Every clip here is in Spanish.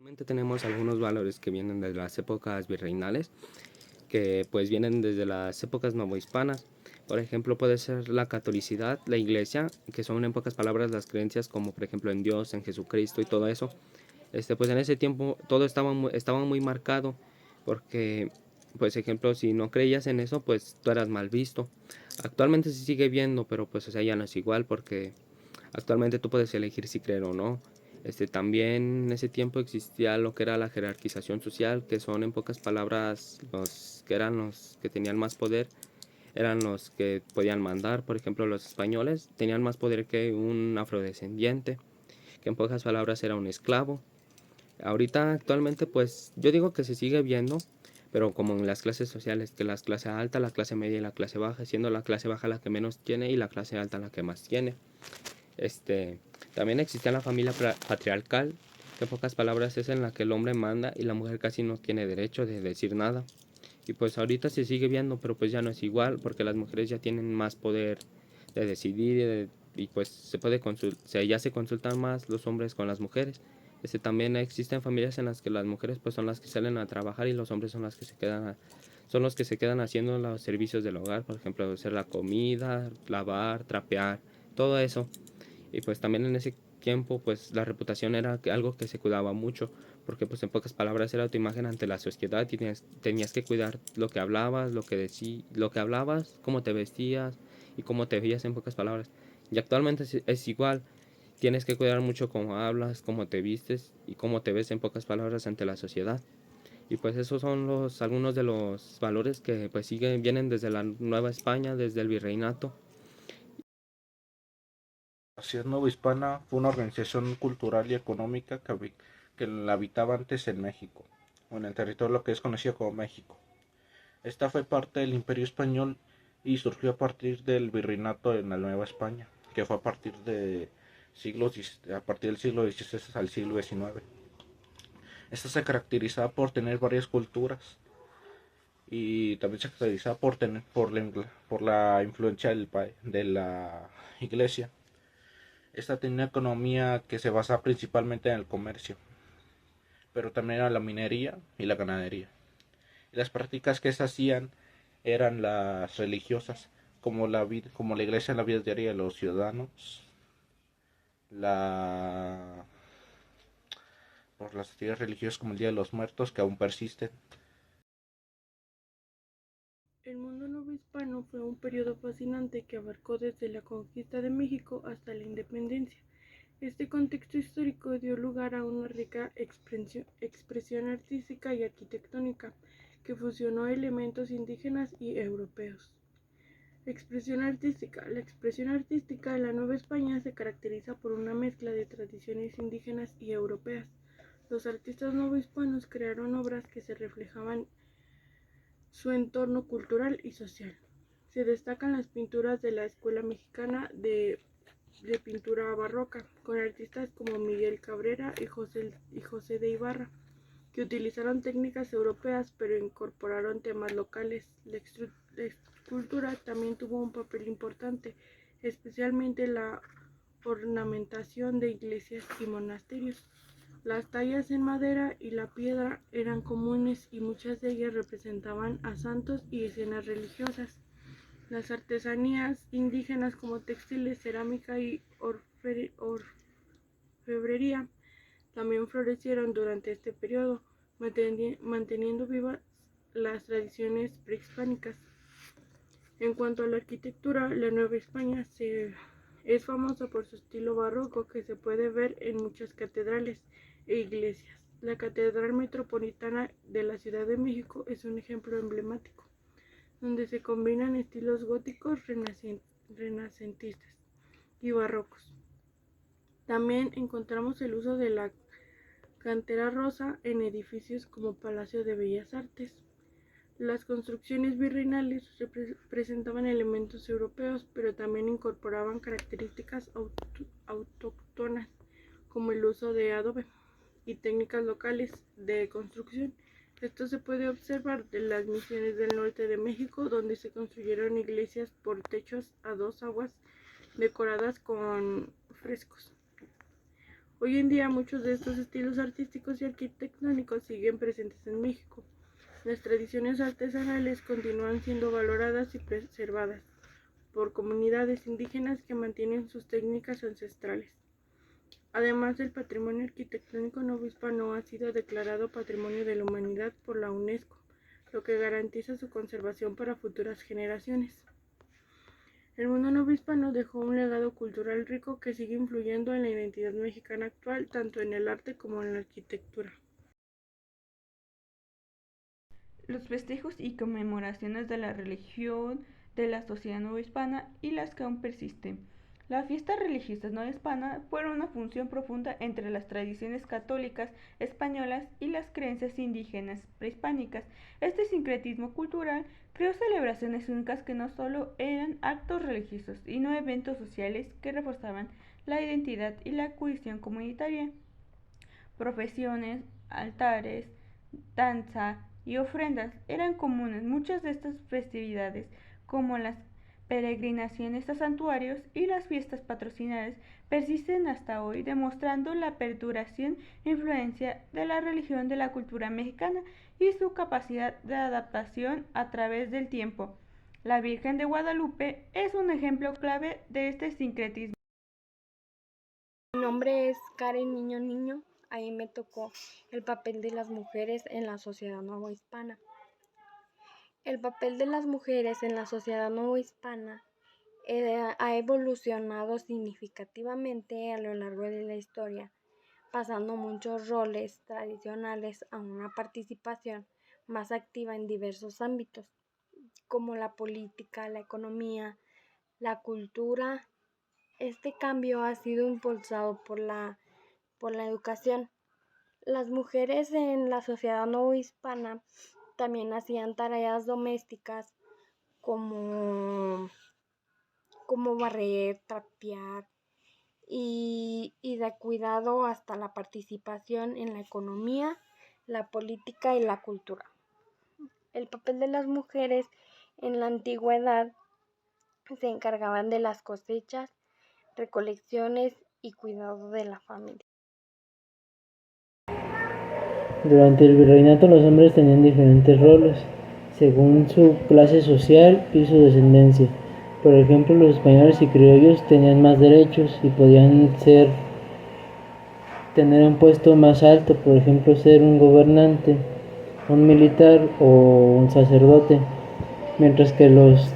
Actualmente tenemos algunos valores que vienen de las épocas virreinales, que pues vienen desde las épocas novohispanas. Por ejemplo, puede ser la catolicidad, la iglesia, que son en pocas palabras las creencias como por ejemplo en Dios, en Jesucristo y todo eso. Pues en ese tiempo todo estaba muy marcado, porque pues ejemplo, si no creías en eso, pues tú eras mal visto. Actualmente se sigue viendo, pero pues o sea, ya no es igual, porque actualmente tú puedes elegir si creer o no. También en ese tiempo existía lo que era la jerarquización social, que son en pocas palabras los que tenían más poder, eran los que podían mandar. Por ejemplo, los españoles tenían más poder que un afrodescendiente, que en pocas palabras era un esclavo. Ahorita actualmente pues yo digo que se sigue viendo, pero como en las clases sociales, que la clase alta, la clase media y la clase baja, siendo la clase baja la que menos tiene y la clase alta la que más tiene. Este, También existía la familia patriarcal, que en pocas palabras es en la que el hombre manda y la mujer casi no tiene derecho de decir nada. Y pues ahorita se sigue viendo, pero pues ya no es igual, porque las mujeres ya tienen más poder de decidir y pues ya se consultan más los hombres con las mujeres. También existen familias en las que las mujeres pues son las que salen a trabajar y los hombres son las que son los que se quedan haciendo los servicios del hogar, por ejemplo, hacer la comida, lavar, trapear, todo eso. Y pues también en ese tiempo pues la reputación era algo que se cuidaba mucho, porque pues en pocas palabras era tu imagen ante la sociedad y tenías que cuidar lo que hablabas, lo que hablabas, cómo te vestías y cómo te veías en pocas palabras. Y actualmente es igual, tienes que cuidar mucho cómo hablas, cómo te vistes y cómo te ves en pocas palabras ante la sociedad. Y pues esos son algunos de los valores que pues vienen desde la Nueva España, desde el virreinato. La Sociedad Novohispana fue una organización cultural y económica que la habitaba antes en México, o en el territorio que es conocido como México. Esta fue parte del Imperio Español y surgió a partir del virreinato en la Nueva España, que fue a partir del siglo XVI al siglo XIX. Esta se caracterizaba por tener varias culturas y también se caracterizaba por la influencia de la iglesia. Esta tenía una economía que se basaba principalmente en el comercio, pero también en la minería y la ganadería. Y las prácticas que se hacían eran las religiosas, como la iglesia en la vida diaria de los ciudadanos, la, por las actividades religiosas como el Día de los Muertos que aún persisten. El mundo novohispano fue un periodo fascinante que abarcó desde la conquista de México hasta la independencia. Este contexto histórico dio lugar a una rica expresión artística y arquitectónica que fusionó elementos indígenas y europeos. Expresión artística. La expresión artística de la Nueva España se caracteriza por una mezcla de tradiciones indígenas y europeas. Los artistas novohispanos crearon obras que se reflejaban su entorno cultural y social. Se destacan las pinturas de la Escuela Mexicana de Pintura Barroca, con artistas como Miguel Cabrera y José de Ibarra, que utilizaron técnicas europeas pero incorporaron temas locales. La escultura también tuvo un papel importante, especialmente la ornamentación de iglesias y monasterios. Las tallas en madera y la piedra eran comunes y muchas de ellas representaban a santos y escenas religiosas. Las artesanías indígenas como textiles, cerámica y orfebrería también florecieron durante este periodo, manteniendo vivas las tradiciones prehispánicas. En cuanto a la arquitectura, la Nueva España es famosa por su estilo barroco que se puede ver en muchas catedrales e iglesias. La Catedral Metropolitana de la Ciudad de México es un ejemplo emblemático, donde se combinan estilos góticos, renacentistas y barrocos. También encontramos el uso de la cantera rosa en edificios como Palacio de Bellas Artes. Las construcciones virreinales presentaban elementos europeos, pero también incorporaban características autóctonas, como el uso de adobe y técnicas locales de construcción. Esto se puede observar de las misiones del norte de México, donde se construyeron iglesias por techos a dos aguas decoradas con frescos. Hoy en día muchos de estos estilos artísticos y arquitectónicos siguen presentes en México. Las tradiciones artesanales continúan siendo valoradas y preservadas por comunidades indígenas que mantienen sus técnicas ancestrales. Además, el patrimonio arquitectónico novohispano ha sido declarado Patrimonio de la Humanidad por la UNESCO, lo que garantiza su conservación para futuras generaciones. El mundo novohispano dejó un legado cultural rico que sigue influyendo en la identidad mexicana actual, tanto en el arte como en la arquitectura. Los festejos y conmemoraciones de la religión de la sociedad novohispana y las que aún persisten. Las fiestas religiosas novohispanas fueron una función profunda entre las tradiciones católicas españolas y las creencias indígenas prehispánicas. Este sincretismo cultural creó celebraciones únicas que no solo eran actos religiosos, sino eventos sociales que reforzaban la identidad y la cohesión comunitaria. Profesiones, altares, danza y ofrendas eran comunes. Muchas de estas festividades, como las peregrinaciones a santuarios y las fiestas patrocinadas, persisten hasta hoy, demostrando la perduración e influencia de la religión de la cultura mexicana y su capacidad de adaptación a través del tiempo. La Virgen de Guadalupe es un ejemplo clave de este sincretismo. Mi nombre es Karen Niño Niño. Ahí me tocó el papel de las mujeres en la sociedad novohispana. El papel de las mujeres en la sociedad novohispana ha evolucionado significativamente a lo largo de la historia, pasando muchos roles tradicionales a una participación más activa en diversos ámbitos, como la política, la economía, la cultura. Este cambio ha sido impulsado por la educación. Las mujeres en la sociedad novohispana también hacían tareas domésticas como, como barrer, trapear y de cuidado, hasta la participación en la economía, la política y la cultura. El papel de las mujeres en la antigüedad: se encargaban de las cosechas, recolecciones y cuidado de la familia. Durante el virreinato los hombres tenían diferentes roles, según su clase social y su descendencia. Por ejemplo, los españoles y criollos tenían más derechos y podían tener un puesto más alto, por ejemplo, ser un gobernante, un militar o un sacerdote, mientras que los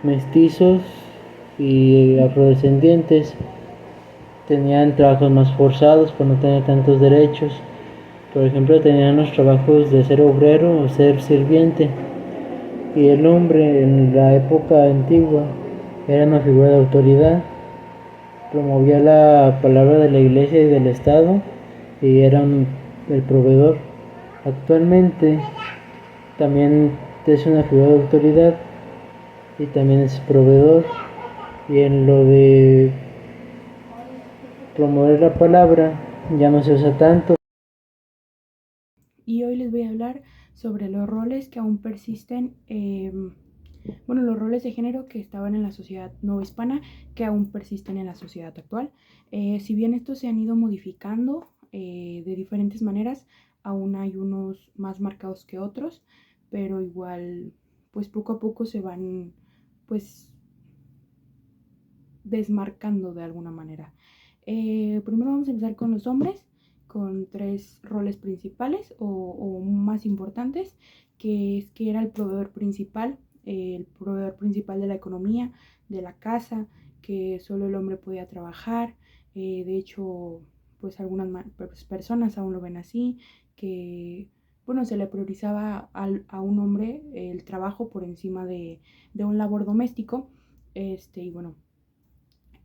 mestizos y afrodescendientes tenían trabajos más forzados por no tener tantos derechos. Por ejemplo, tenían los trabajos de ser obrero o ser sirviente. Y el hombre en la época antigua era una figura de autoridad, promovía la palabra de la iglesia y del Estado y era el proveedor. Actualmente también es una figura de autoridad y también es proveedor, y en lo de promover la palabra ya no se usa tanto. Y hoy les voy a hablar sobre los roles que aún persisten, los roles de género que estaban en la sociedad novohispana, que aún persisten en la sociedad actual. Si bien estos se han ido modificando de diferentes maneras, aún hay unos más marcados que otros, pero igual, pues poco a poco se van, pues, desmarcando de alguna manera. Primero vamos a empezar con los hombres, con 3 roles principales o más importantes, que era el proveedor principal de la economía, de la casa, que solo el hombre podía trabajar. De hecho, pues algunas personas aún lo ven así, que se le priorizaba a un hombre el trabajo por encima de un labor doméstico. Y bueno,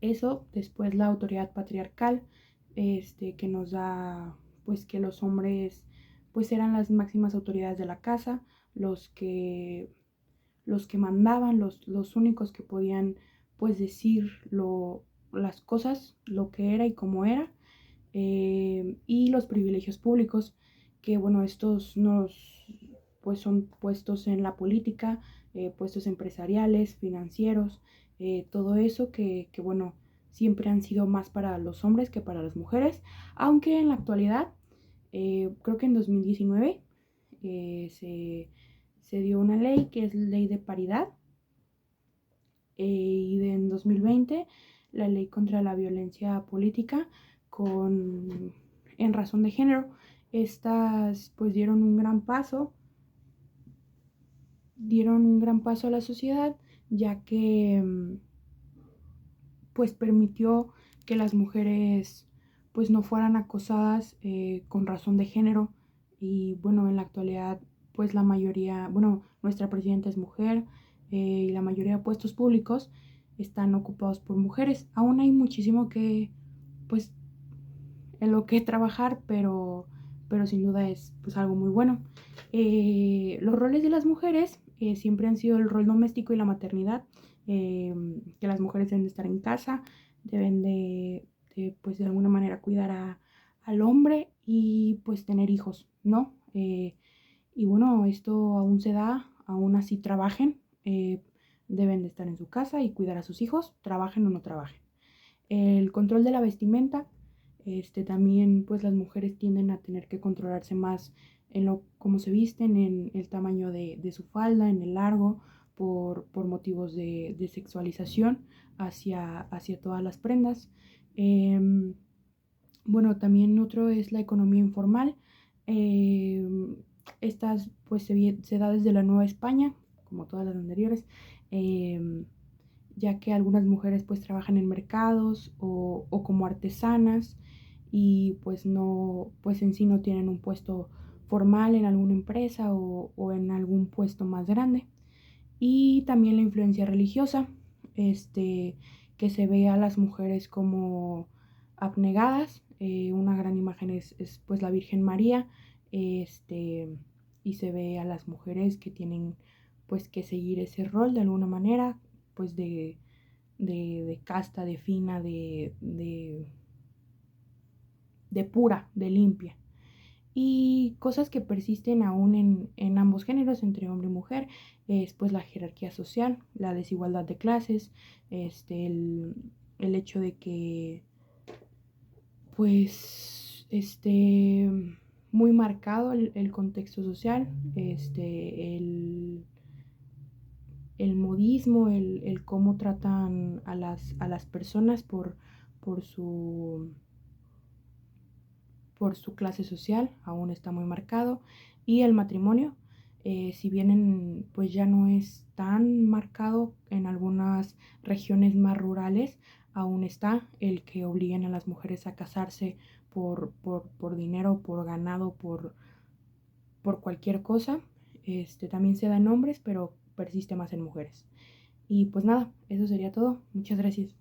eso, después la autoridad patriarcal, que nos da, pues, que los hombres, pues, eran las máximas autoridades de la casa, los que mandaban, los únicos que podían, pues, decir las cosas, lo que era y cómo era. Y los privilegios públicos, que bueno, estos pues son puestos en la política, puestos empresariales, financieros, todo eso que bueno, siempre han sido más para los hombres que para las mujeres, aunque en la actualidad, creo que en 2019 se dio una ley que es ley de paridad, y en 2020 la ley contra la violencia política en razón de género. Estas pues dieron un gran paso a la sociedad, ya que pues permitió que las mujeres pues no fueran acosadas con razón de género. Y bueno, en la actualidad pues la mayoría, bueno, nuestra presidenta es mujer, y la mayoría de puestos públicos están ocupados por mujeres. Aún hay muchísimo que pues en lo que trabajar, pero sin duda es pues algo muy bueno. Los roles de las mujeres siempre han sido el rol doméstico y la maternidad, que las mujeres deben de estar en casa, deben pues de alguna manera cuidar al hombre y pues tener hijos, ¿no? Y bueno, esto aún se da, aún así trabajen, deben de estar en su casa y cuidar a sus hijos, trabajen o no trabajen. El control de la vestimenta, también pues las mujeres tienden a tener que controlarse más en cómo se visten, en el tamaño de su falda, en el largo, por motivos de sexualización hacia todas las prendas. Bueno, también otro es la economía informal. Estas pues se da desde la Nueva España, como todas las anteriores, ya que algunas mujeres pues trabajan en mercados o como artesanas, y pues no, pues en sí no tienen un puesto formal en alguna empresa o en algún puesto más grande. Y también la influencia religiosa, que se ve a las mujeres como abnegadas. Una gran imagen es pues la Virgen María, y se ve a las mujeres que tienen pues que seguir ese rol de alguna manera, pues de casta, de fina, de pura, de limpia. Y cosas que persisten aún en ambos géneros, entre hombre y mujer, es pues la jerarquía social, la desigualdad de clases, el hecho de que pues muy marcado el contexto social, el modismo, el cómo tratan a las personas por su por su clase social, aún está muy marcado. Y el matrimonio, si bien pues ya no es tan marcado en algunas regiones más rurales, aún está el que obliguen a las mujeres a casarse por dinero, por ganado, por cualquier cosa. También se da en hombres, pero persiste más en mujeres. Y pues nada, eso sería todo. Muchas gracias.